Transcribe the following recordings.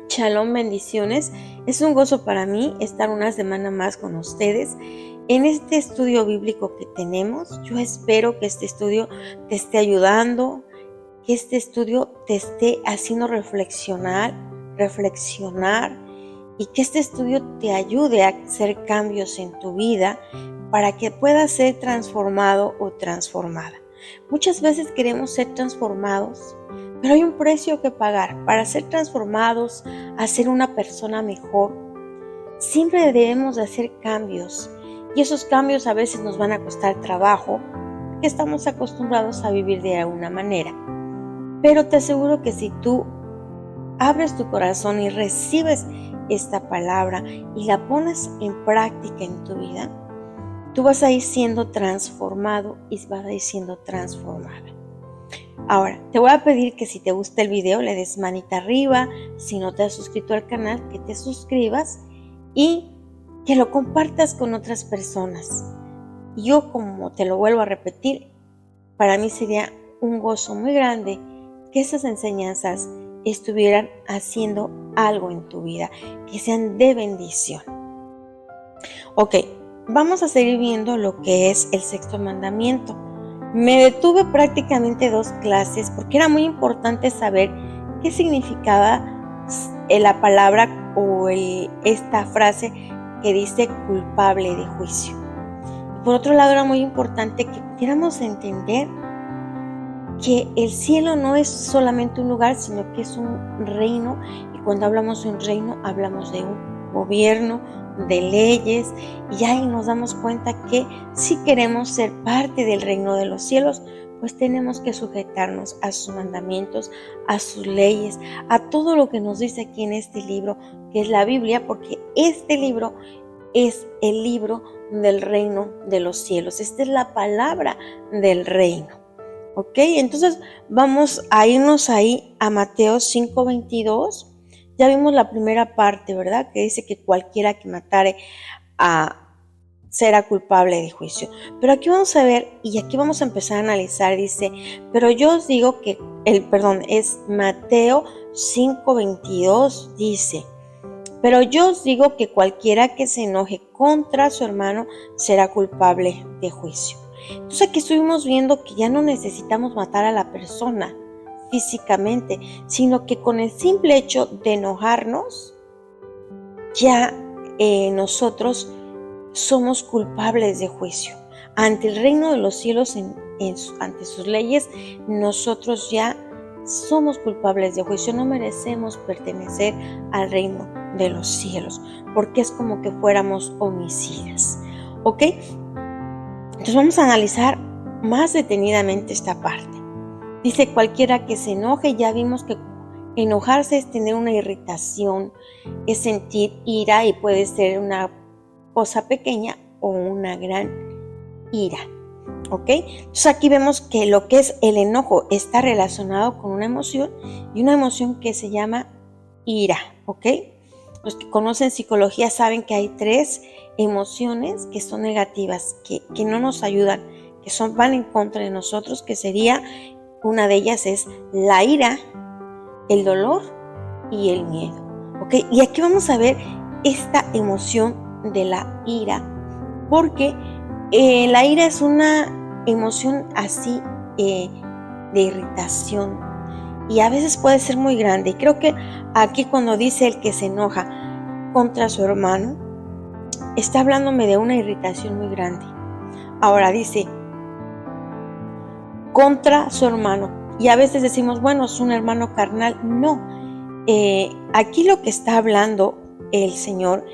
Shalom, bendiciones. Es un gozo para mí estar una semana más con ustedes en este estudio bíblico que tenemos. Yo espero que este estudio te esté ayudando, que este estudio te esté haciendo reflexionar y que este estudio te ayude a hacer cambios en tu vida para que puedas ser transformado o transformada. Muchas veces queremos ser transformados, pero hay un precio que pagar. Para ser transformados, a ser una persona mejor, siempre debemos de hacer cambios. Y esos cambios a veces nos van a costar trabajo, porque estamos acostumbrados a vivir de alguna manera. Pero te aseguro que si tú abres tu corazón y recibes esta palabra y la pones en práctica en tu vida, tú vas a ir siendo transformado y vas a ir siendo transformada. Ahora, te voy a pedir que si te gusta el video le des manita arriba, si no te has suscrito al canal, que te suscribas y que lo compartas con otras personas. Yo, como te lo vuelvo a repetir, para mí sería un gozo muy grande que esas enseñanzas estuvieran haciendo algo en tu vida, que sean de bendición. Ok, vamos a seguir viendo lo que es el sexto mandamiento. Me detuve prácticamente 2 clases porque era muy importante saber qué significaba la palabra o esta frase que dice culpable de juicio. Y por otro lado, era muy importante que pudiéramos entender que el cielo no es solamente un lugar, sino que es un reino. Y cuando hablamos de un reino, hablamos de un gobierno, de leyes, y ahí nos damos cuenta que si queremos ser parte del reino de los cielos, pues tenemos que sujetarnos a sus mandamientos, a sus leyes, a todo lo que nos dice aquí en este libro, que es la Biblia, porque este libro es el libro del reino de los cielos. Esta es la palabra del reino. Ok, entonces vamos a irnos ahí a Mateo 5:22. Ya vimos la primera parte, ¿verdad? Que dice que cualquiera que matare será culpable de juicio. Pero aquí vamos a ver, y aquí vamos a empezar a analizar, dice, pero yo os digo que, es Mateo 5:22, dice, pero yo os digo que cualquiera que se enoje contra su hermano será culpable de juicio. Entonces aquí estuvimos viendo que ya no necesitamos matar a la persona físicamente, sino que con el simple hecho de enojarnos, ya nosotros somos culpables de juicio. Ante el reino de los cielos, ante sus leyes, nosotros ya somos culpables de juicio. No merecemos pertenecer al reino de los cielos, porque es como que fuéramos homicidas. ¿Ok? Entonces vamos a analizar más detenidamente esta parte. Dice cualquiera que se enoje. Ya vimos que enojarse es tener una irritación, es sentir ira y puede ser una cosa pequeña o una gran ira. ¿Ok? Entonces aquí vemos que lo que es el enojo está relacionado con una emoción y una emoción que se llama ira. ¿Ok? Los que conocen psicología saben que hay 3 emociones que son negativas, que no nos ayudan, que van en contra de nosotros, que sería, una de ellas es la ira, el dolor y el miedo. ¿Ok? Y aquí vamos a ver esta emoción de la ira, porque la ira es una emoción así de irritación y a veces puede ser muy grande. Y creo que aquí cuando dice el que se enoja contra su hermano, está hablándome de una irritación muy grande. Ahora dice contra su hermano, y a veces decimos, bueno, es un hermano carnal. No, aquí lo que está hablando el Señor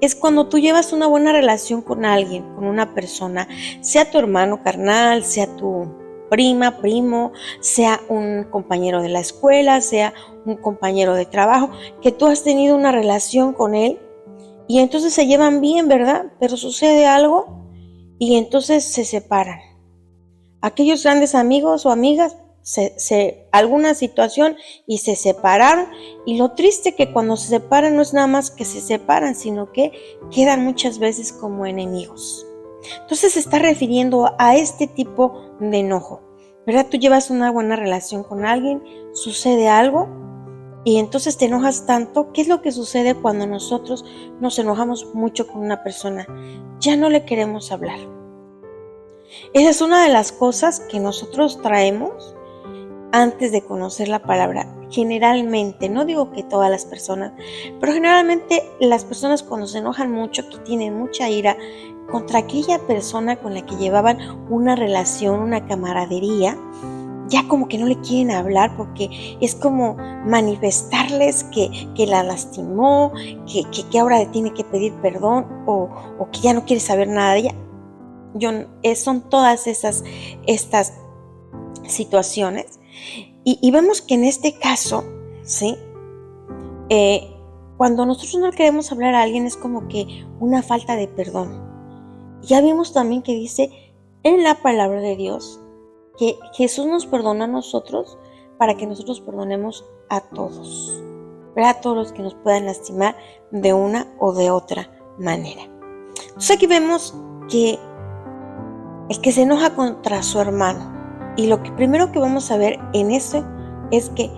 es cuando tú llevas una buena relación con alguien, con una persona, sea tu hermano carnal, sea tu prima, primo, sea un compañero de la escuela, sea un compañero de trabajo, que tú has tenido una relación con él y entonces se llevan bien, ¿verdad? Pero sucede algo y entonces se separan. Aquellos grandes amigos o amigas alguna situación y se separaron. Y lo triste que cuando se separan no es nada más que se separan, sino que quedan muchas veces como enemigos. Entonces se está refiriendo a este tipo de enojo, ¿verdad? Tú llevas una buena relación con alguien, sucede algo y entonces te enojas tanto. ¿Qué es lo que sucede cuando nosotros nos enojamos mucho con una persona? Ya no le queremos hablar. Esa es una de las cosas que nosotros traemos antes de conocer la palabra. Generalmente, no digo que todas las personas, pero generalmente las personas cuando se enojan mucho, que tienen mucha ira contra aquella persona con la que llevaban una relación, una camaradería, ya como que no le quieren hablar porque es como manifestarles que la lastimó, que ahora le tiene que pedir perdón o que ya no quiere saber nada de ella. Son todas estas situaciones y vemos que en este caso, ¿sí? Cuando nosotros no queremos hablar a alguien es como que una falta de perdón. Ya vimos también que dice en la palabra de Dios que Jesús nos perdona a nosotros para que nosotros perdonemos a todos, ¿verdad? A todos los que nos puedan lastimar de una o de otra manera. Entonces aquí vemos que el que se enoja contra su hermano, y lo que primero que vamos a ver en eso es que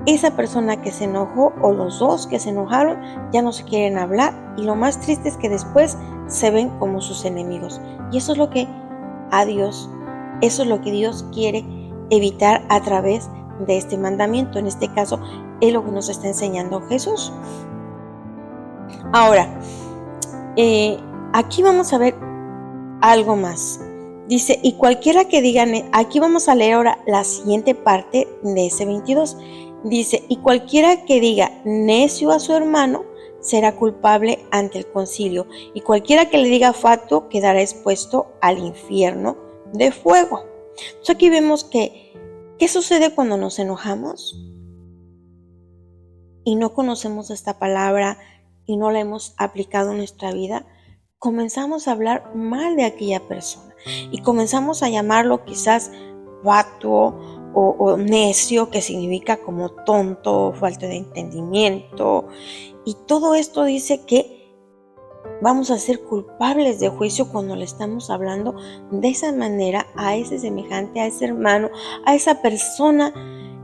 esa persona que se enojó o los dos que se enojaron ya no se quieren hablar y lo más triste es que después se ven como sus enemigos. Y eso es lo que eso es lo que Dios quiere evitar a través de este mandamiento. En este caso es lo que nos está enseñando Jesús. Ahora, aquí vamos a ver algo más. Dice, y cualquiera que diga, aquí vamos a leer ahora la siguiente parte de ese 22. Dice, y cualquiera que diga necio a su hermano será culpable ante el concilio, y cualquiera que le diga fatuo quedará expuesto al infierno de fuego. Entonces aquí vemos que, ¿qué sucede cuando nos enojamos? Y no conocemos esta palabra y no la hemos aplicado en nuestra vida. Comenzamos a hablar mal de aquella persona y comenzamos a llamarlo quizás fatuo o necio, que significa como tonto, falta de entendimiento. Y todo esto dice que vamos a ser culpables de juicio cuando le estamos hablando de esa manera a ese semejante, a ese hermano, a esa persona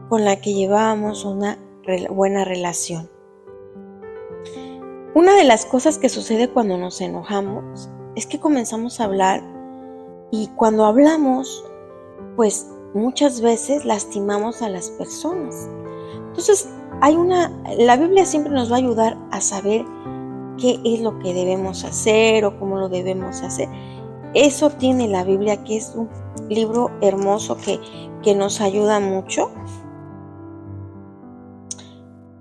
con la que llevábamos una buena relación. Una de las cosas que sucede cuando nos enojamos es que comenzamos a hablar y cuando hablamos, pues muchas veces lastimamos a las personas. Entonces, la Biblia siempre nos va a ayudar a saber qué es lo que debemos hacer o cómo lo debemos hacer. Eso tiene la Biblia, que es un libro hermoso que nos ayuda mucho.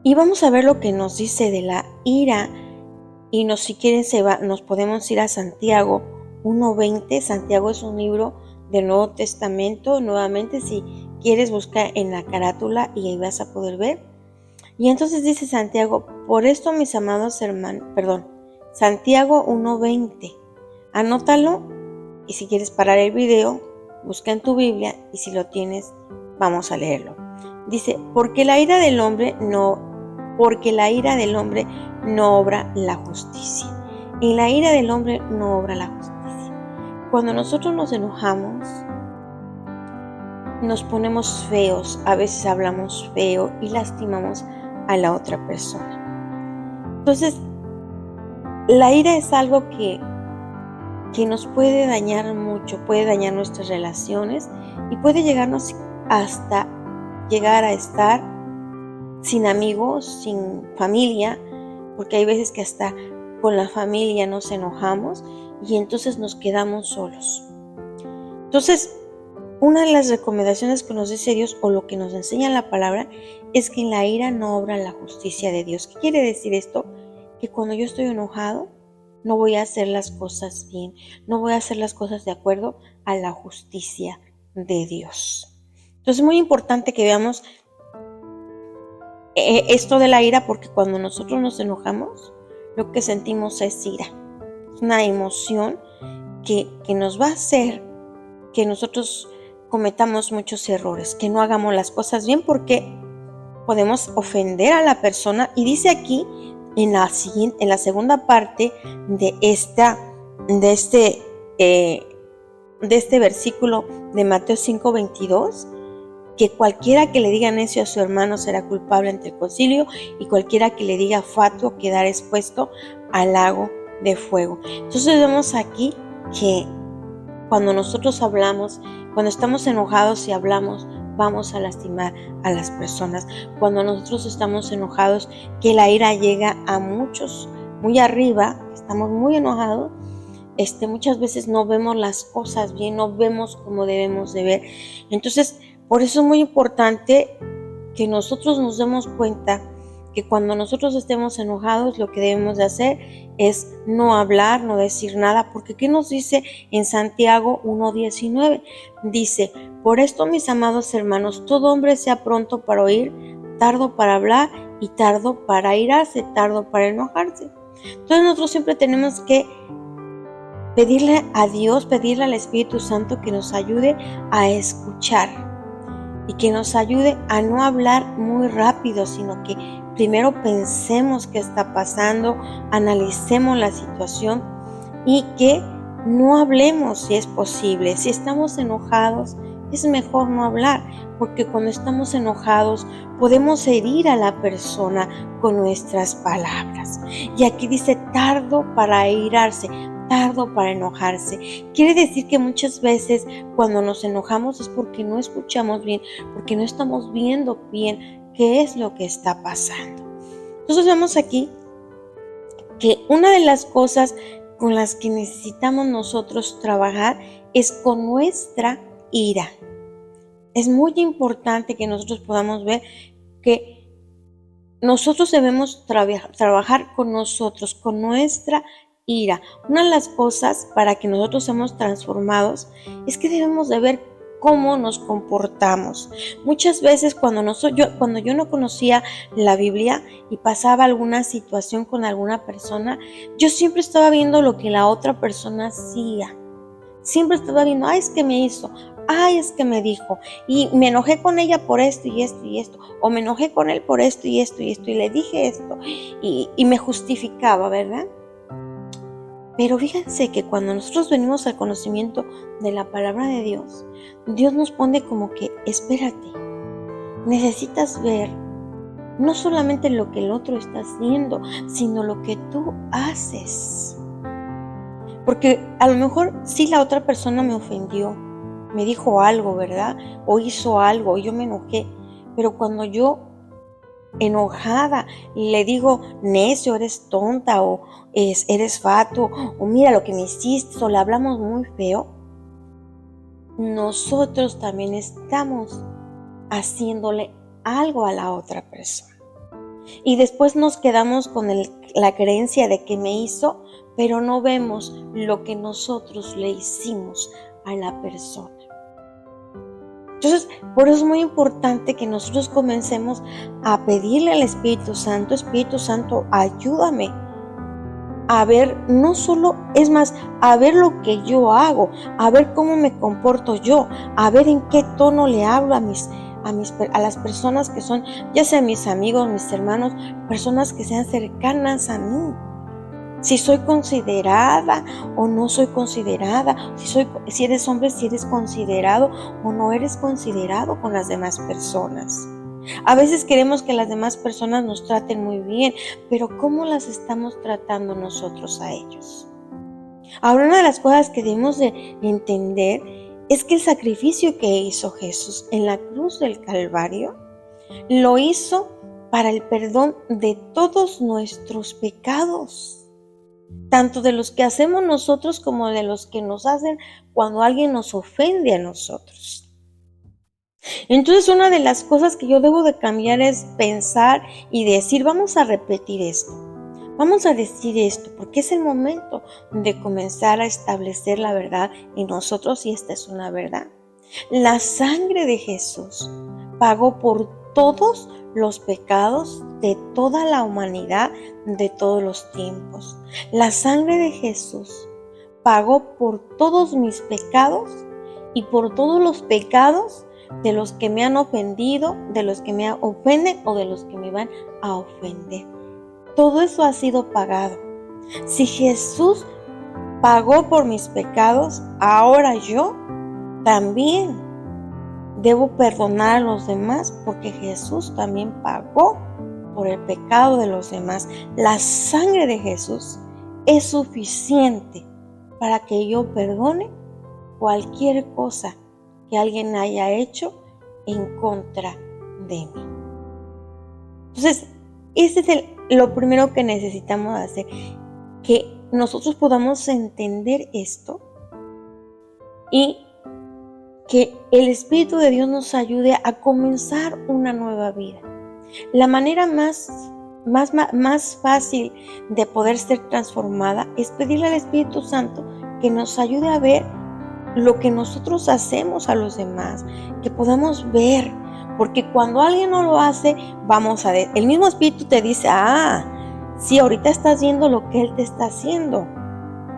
Y vamos a ver lo que nos dice de la ira. Y si quieren nos podemos ir a Santiago 1:20. Santiago es un libro del Nuevo Testamento. Nuevamente, si quieres, buscar en la carátula y ahí vas a poder ver. Y entonces dice Santiago, por esto mis amados hermanos, Santiago 1:20. Anótalo y si quieres parar el video, busca en tu Biblia y si lo tienes, vamos a leerlo. Dice, porque la ira del hombre no obra la justicia. En la ira del hombre no obra la justicia. Cuando nosotros nos enojamos, nos ponemos feos, a veces hablamos feo y lastimamos a la otra persona. Entonces, la ira es algo que nos puede dañar mucho, puede dañar nuestras relaciones y puede llegarnos hasta llegar a estar sin amigos, sin familia, porque hay veces que hasta con la familia nos enojamos y entonces nos quedamos solos. Entonces, una de las recomendaciones que nos dice Dios o lo que nos enseña la palabra es que en la ira no obra la justicia de Dios. ¿Qué quiere decir esto? Que cuando yo estoy enojado, no voy a hacer las cosas bien, no voy a hacer las cosas de acuerdo a la justicia de Dios. Entonces es muy importante que veamos esto de la ira, porque cuando nosotros nos enojamos, lo que sentimos es ira. Es una emoción que nos va a hacer que nosotros cometamos muchos errores, que no hagamos las cosas bien porque podemos ofender a la persona. Y dice aquí en la segunda parte de este versículo de Mateo 5:22, que cualquiera que le diga necio a su hermano será culpable ante el concilio, y cualquiera que le diga fatuo quedará expuesto al lago de fuego. Entonces vemos aquí que cuando nosotros hablamos, cuando estamos enojados y hablamos, vamos a lastimar a las personas. Cuando nosotros estamos enojados, que la ira llega a muchos muy arriba, estamos muy enojados, muchas veces no vemos las cosas bien, no vemos como debemos de ver. Entonces, por eso es muy importante que nosotros nos demos cuenta que cuando nosotros estemos enojados, lo que debemos de hacer es no hablar, no decir nada, porque ¿qué nos dice en Santiago 1:19? Dice: por esto, mis amados hermanos, todo hombre sea pronto para oír, tardo para hablar y tardo para airarse, tardo para enojarse. Entonces nosotros siempre tenemos que pedirle a Dios, pedirle al Espíritu Santo que nos ayude a escuchar y que nos ayude a no hablar muy rápido, sino que primero pensemos qué está pasando, analicemos la situación y que no hablemos si es posible. Si estamos enojados, es mejor no hablar, porque cuando estamos enojados podemos herir a la persona con nuestras palabras. Y aquí dice tardo para airarse, tardo para enojarse. Quiere decir que muchas veces cuando nos enojamos es porque no escuchamos bien, porque no estamos viendo bien qué es lo que está pasando. Entonces vemos aquí que una de las cosas con las que necesitamos nosotros trabajar es con nuestra ira. Es muy importante que nosotros podamos ver que nosotros debemos trabajar con nosotros, con nuestra ira. Una de las cosas para que nosotros seamos transformados es que debemos de ver cómo nos comportamos. Muchas veces cuando yo no conocía la Biblia y pasaba alguna situación con alguna persona, yo siempre estaba viendo lo que la otra persona hacía. Siempre estaba viendo, es que me hizo, es que me dijo, y me enojé con ella por esto y esto y esto, o me enojé con él por esto y esto y esto, y le dije esto, y me justificaba, ¿verdad? Pero fíjense que cuando nosotros venimos al conocimiento de la palabra de Dios, Dios nos pone como que, espérate, necesitas ver no solamente lo que el otro está haciendo, sino lo que tú haces. Porque a lo mejor sí la otra persona me ofendió, me dijo algo, ¿verdad? O hizo algo, y yo me enojé. Pero cuando yo, enojada, le digo, necio, eres tonta, o eres fatuo, o mira lo que me hiciste, o le hablamos muy feo, nosotros también estamos haciéndole algo a la otra persona. Y después nos quedamos con la creencia de que me hizo, pero no vemos lo que nosotros le hicimos a la persona. Entonces, por eso es muy importante que nosotros comencemos a pedirle al Espíritu Santo, ayúdame a ver, no solo, es más, a ver lo que yo hago, a ver cómo me comporto yo, a ver en qué tono le hablo a las personas que son, ya sean mis amigos, mis hermanos, personas que sean cercanas a mí. Si soy considerada o no soy considerada, si eres hombre, si eres considerado o no eres considerado con las demás personas. A veces queremos que las demás personas nos traten muy bien, pero ¿cómo las estamos tratando nosotros a ellos? Ahora, una de las cosas que debemos de entender es que el sacrificio que hizo Jesús en la cruz del Calvario, lo hizo para el perdón de todos nuestros pecados. Tanto de los que hacemos nosotros como de los que nos hacen cuando alguien nos ofende a nosotros. Entonces, una de las cosas que yo debo de cambiar es pensar y decir, vamos a repetir esto, vamos a decir esto, porque es el momento de comenzar a establecer la verdad en nosotros, y esta es una verdad. La sangre de Jesús pagó por todos los pecados de toda la humanidad de todos los tiempos. La sangre de Jesús pagó por todos mis pecados y por todos los pecados de los que me han ofendido, de los que me ofenden o de los que me van a ofender. Todo eso ha sido pagado. Si Jesús pagó por mis pecados, ahora yo también debo perdonar a los demás porque Jesús también pagó por el pecado de los demás. La sangre de Jesús es suficiente para que yo perdone cualquier cosa que alguien haya hecho en contra de mí. Entonces, ese es lo primero que necesitamos hacer, que nosotros podamos entender esto y que el Espíritu de Dios nos ayude a comenzar una nueva vida. La manera más fácil de poder ser transformada es pedirle al Espíritu Santo que nos ayude a ver lo que nosotros hacemos a los demás, que podamos ver, porque cuando alguien no lo hace, vamos a ver, el mismo Espíritu te dice, sí, ahorita estás viendo lo que Él te está haciendo,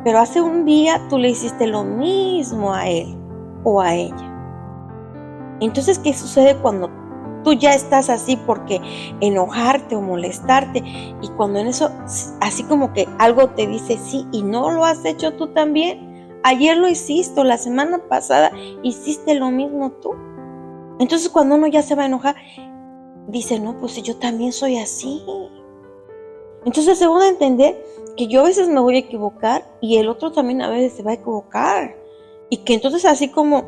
pero hace un día tú le hiciste lo mismo a él o a ella. Entonces, ¿qué sucede cuando tú ya estás así porque enojarte o molestarte? Y cuando en eso, así como que algo te dice sí y no lo has hecho tú también. Ayer lo hiciste, la semana pasada hiciste lo mismo tú. Entonces, cuando uno ya se va a enojar, dice, no, pues yo también soy así. Entonces se van a entender que yo a veces me voy a equivocar y el otro también a veces se va a equivocar. Y que entonces así como,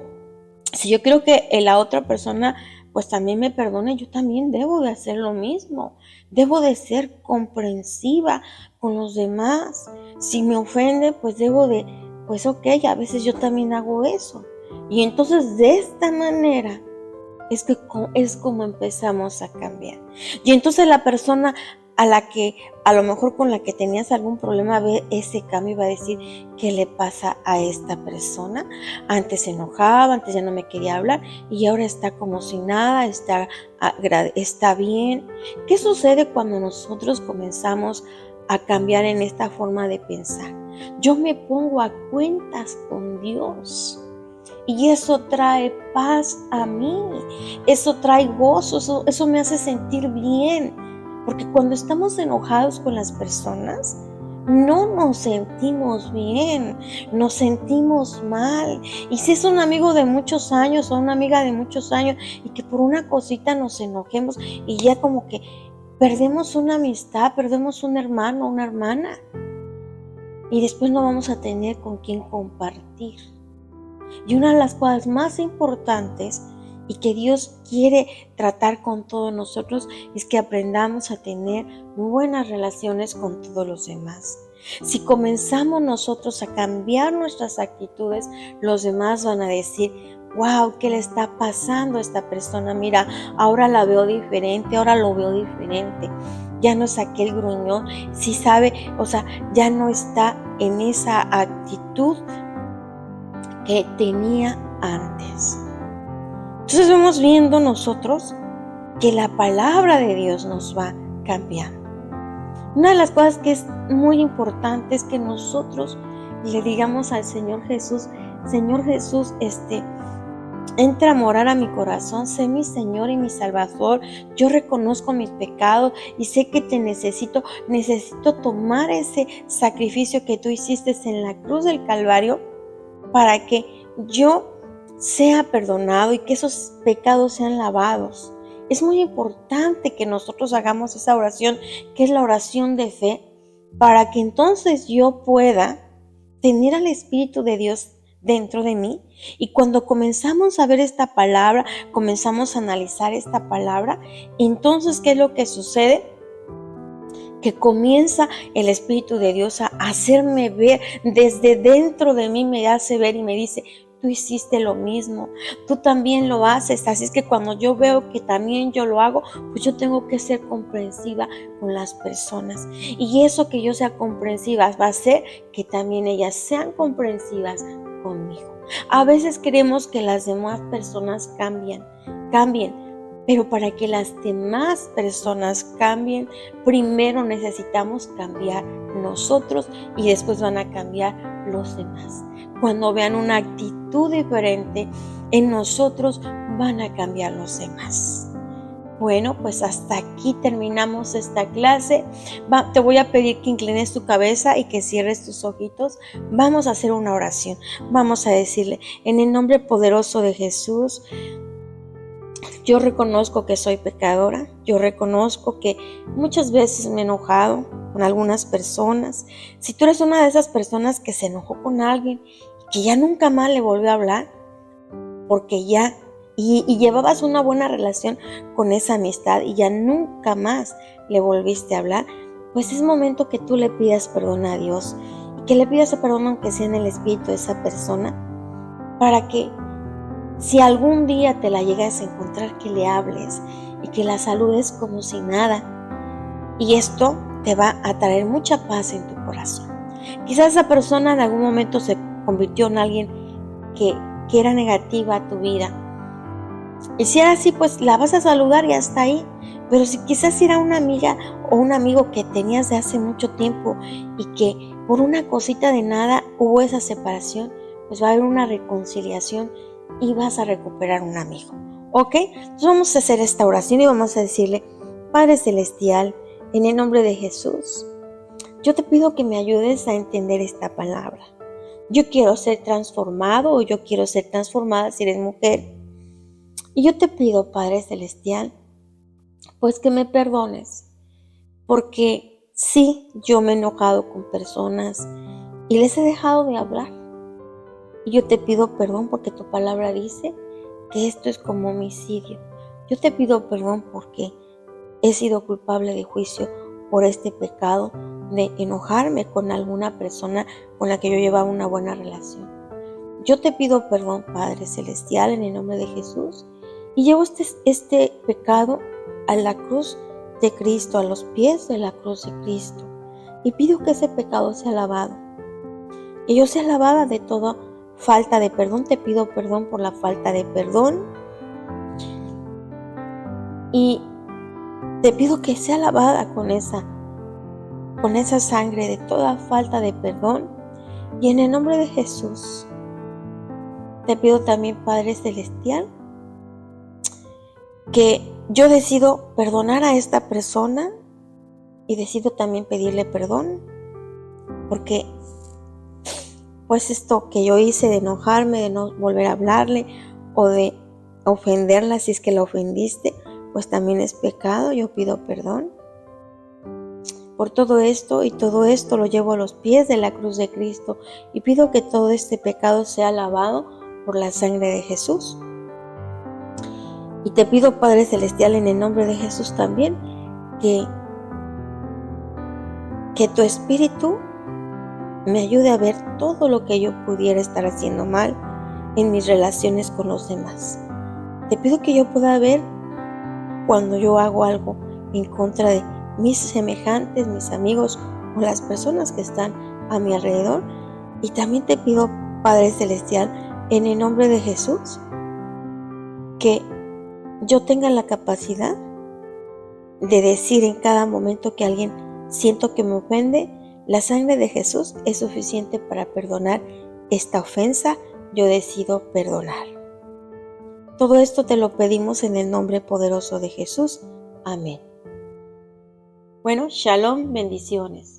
si yo quiero que la otra persona pues también me perdone, yo también debo de hacer lo mismo. Debo de ser comprensiva con los demás. Si me ofende, pues debo de, pues ok, a veces yo también hago eso. Y entonces de esta manera es como empezamos a cambiar. Y entonces la persona a la que a lo mejor con la que tenías algún problema ve ese cambio y va a decir, ¿qué le pasa a esta persona? Antes se enojaba, antes ya no me quería hablar y ahora está como si nada, está bien. ¿Qué sucede cuando nosotros comenzamos a cambiar en esta forma de pensar? Yo me pongo a cuentas con Dios. Y eso trae paz a mí, eso trae gozo, eso me hace sentir bien. Porque cuando estamos enojados con las personas, no nos sentimos bien, nos sentimos mal. Y si es un amigo de muchos años o una amiga de muchos años y que por una cosita nos enojemos y ya como que perdemos una amistad, perdemos un hermano o una hermana. Y después no vamos a tener con quién compartir. Y una de las cosas más importantes y que Dios quiere tratar con todos nosotros es que aprendamos a tener buenas relaciones con todos los demás. Si comenzamos nosotros a cambiar nuestras actitudes, los demás van a decir, wow, ¿qué le está pasando a esta persona? Mira, ahora la veo diferente, ahora lo veo diferente. Ya no es aquel gruñón, sí sabe, ya no está en esa actitud que tenía antes. Entonces vamos viendo nosotros que la palabra de Dios nos va cambiando. Una de las cosas que es muy importante es que nosotros le digamos al Señor Jesús, entra a morar a mi corazón, sé mi Señor y mi Salvador. Yo reconozco mis pecados y sé que te necesito tomar ese sacrificio que tú hiciste en la cruz del Calvario para que yo sea perdonado y que esos pecados sean lavados. Es muy importante que nosotros hagamos esa oración, que es la oración de fe, para que entonces yo pueda tener al Espíritu de Dios dentro de mí. Y cuando comenzamos a ver esta palabra, comenzamos a analizar esta palabra, entonces, ¿qué es lo que sucede? Que comienza el Espíritu de Dios a hacerme ver, desde dentro de mí me hace ver y me dice, tú hiciste lo mismo, tú también lo haces, así es que cuando yo veo que también yo lo hago, pues yo tengo que ser comprensiva con las personas. Y eso que yo sea comprensiva va a hacer que también ellas sean comprensivas conmigo. A veces queremos que las demás personas cambien, Pero para que las demás personas cambien, primero necesitamos cambiar nosotros y después van a cambiar los demás. Cuando vean una actitud diferente en nosotros, van a cambiar los demás. Bueno, pues hasta aquí terminamos esta clase. Te voy a pedir que inclines tu cabeza y que cierres tus ojitos. Vamos a hacer una oración. Vamos a decirle, en el nombre poderoso de Jesús, yo reconozco que soy pecadora. Yo reconozco que muchas veces me he enojado con algunas personas. Si tú eres una de esas personas que se enojó con alguien y que ya nunca más le volvió a hablar, porque ya y llevabas una buena relación con esa amistad y ya nunca más le volviste a hablar, pues es momento que tú le pidas perdón a Dios y que le pidas perdón aunque sea en el espíritu de esa persona, para que si algún día te la llegas a encontrar, que le hables y que la saludes como si nada. Y esto te va a traer mucha paz en tu corazón. Quizás esa persona en algún momento se convirtió en alguien que era negativa a tu vida. Y si era así, pues la vas a saludar y hasta ahí. Pero si quizás era una amiga o un amigo que tenías de hace mucho tiempo y que por una cosita de nada hubo esa separación, pues va a haber una reconciliación y vas a recuperar un amigo. ¿Ok? Entonces vamos a hacer esta oración y vamos a decirle, Padre Celestial, en el nombre de Jesús, yo te pido que me ayudes a entender esta palabra. Yo quiero ser transformado o yo quiero ser transformada si eres mujer. Y yo te pido, Padre Celestial, pues que me perdones, porque sí, yo me he enojado con personas y les he dejado de hablar. Y yo te pido perdón porque tu palabra dice que esto es como homicidio. Yo te pido perdón porque he sido culpable de juicio por este pecado de enojarme con alguna persona con la que yo llevaba una buena relación. Yo te pido perdón, Padre Celestial, en el nombre de Jesús, y llevo este pecado a la cruz de Cristo, a los pies de la cruz de Cristo, y pido que ese pecado sea lavado, que yo sea lavada de toda falta de perdón. Te pido perdón por la falta de perdón y te pido que sea lavada con esa sangre de toda falta de perdón. Y en el nombre de Jesús, te pido también, Padre Celestial, que yo decido perdonar a esta persona y decido también pedirle perdón, porque pues esto que yo hice de enojarme, de no volver a hablarle o de ofenderla si es que la ofendiste, pues también es pecado. Yo pido perdón por todo esto, y todo esto lo llevo a los pies de la cruz de Cristo y pido que todo este pecado sea lavado por la sangre de Jesús. Y te pido, Padre Celestial, en el nombre de Jesús también, que tu Espíritu me ayude a ver todo lo que yo pudiera estar haciendo mal en mis relaciones con los demás. Te pido que yo pueda ver cuando yo hago algo en contra de mis semejantes, mis amigos o las personas que están a mi alrededor. Y también te pido, Padre Celestial, en el nombre de Jesús, que yo tenga la capacidad de decir en cada momento que alguien siento que me ofende, la sangre de Jesús es suficiente para perdonar esta ofensa. Yo decido perdonar. Todo esto te lo pedimos en el nombre poderoso de Jesús. Amén. Bueno, shalom, bendiciones.